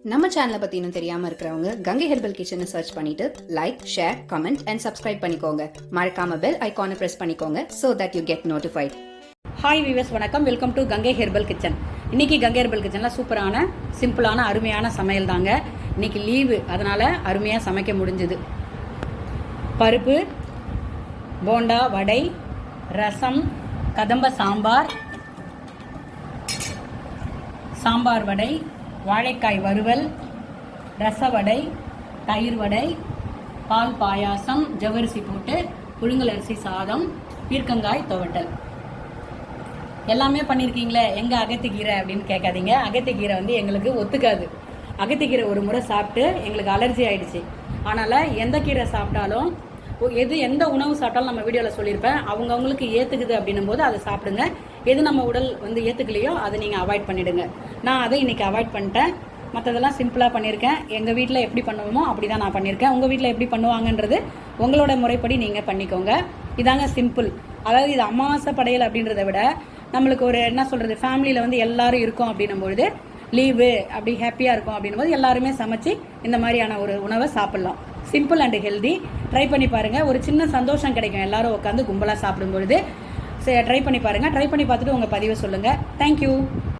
நம்ம சேனலை பற்றி இன்னும் தெரியாமல் இருக்கிறவங்க கங்கை ஹெர்பல் கிச்சனை சர்ச் பண்ணிட்டு like, share, comment and subscribe பண்ணிக்கோங்க. மறக்காம பெல் ஐகானை ப்ரெஸ் பண்ணிக்கோங்க so that you get notified. Hi viewers, வணக்கம். Welcome to Gangai herbal kitchen. இன்னைக்கு கங்கை ஹெர்பல் கிச்சனில் சூப்பரான சிம்பிளான அருமையான சமையல் தாங்க. இன்னைக்கு லீவு, அதனால் அருமையாக சமைக்க முடிஞ்சுது. பருப்பு, போண்டா, வடை, ரசம், கதம்ப சாம்பார், சாம்பார் வடை, வாழைக்காய் வறுவல், ரச வடை, தயிர் வடை, பால் பாயாசம், ஜவ்வரிசி போட்டு புழுங்கல் அரிசி சாதம், பீர்க்கங்காய் துவட்டல் எல்லாமே பண்ணியிருக்கீங்களே. எங்கே அகத்திக்கீரை அப்படின்னு கேட்காதீங்க. அகத்திக்கீரை எங்களுக்கு ஒத்துக்காது. அகத்திக்கீரை ஒரு முறை சாப்பிட்டு எங்களுக்கு அலர்ஜி ஆயிடுச்சு. அதனால் எந்த கீரை சாப்பிட்டாலும் எந்த உணவு சாப்பிட்டாலும் நம்ம வீடியோவில் சொல்லியிருப்பேன், அவங்கவுங்களுக்கு ஏற்றுக்குது அப்படின்னும் போது அதை சாப்பிடுங்க. எது நம்ம உடல் ஏற்றுக்கலையோ அதை நீங்கள் அவாய்ட் பண்ணிவிடுங்க. நான் அதை இன்றைக்கி அவாய்ட் பண்ணிட்டேன். மற்றதெல்லாம் சிம்பிளாக பண்ணியிருக்கேன். எங்கள் வீட்டில் எப்படி பண்ணுவோமோ அப்படி தான் நான் பண்ணியிருக்கேன். உங்கள் வீட்டில் எப்படி பண்ணுவாங்கன்றது உங்களோட முறைப்படி நீங்கள் பண்ணிக்கோங்க. இதாங்க சிம்பிள். அதாவது இது அமாவாசை படையல் அப்படின்றத விட நம்மளுக்கு ஒரு என்ன சொல்கிறது, ஃபேமிலியில் எல்லாரும் இருக்கோம் அப்படின்னும் பொழுது, லீவு அப்படி ஹாப்பியாக இருக்கும் அப்படின்னும் போது எல்லாருமே சமைச்சு இந்த மாதிரியான ஒரு உணவை சாப்பிட்லாம். Simple and healthy. ட்ரை பண்ணி பாருங்கள். ஒரு சின்ன சந்தோஷம் கிடைக்கும் எல்லாரும் உட்காந்து கும்பலாக சாப்பிடும் பொழுது. ட்ரை பண்ணி பாருங்கள். ட்ரை பண்ணி பார்த்துட்டு உங்கள் பதிவை சொல்லுங்கள். தேங்க்யூ.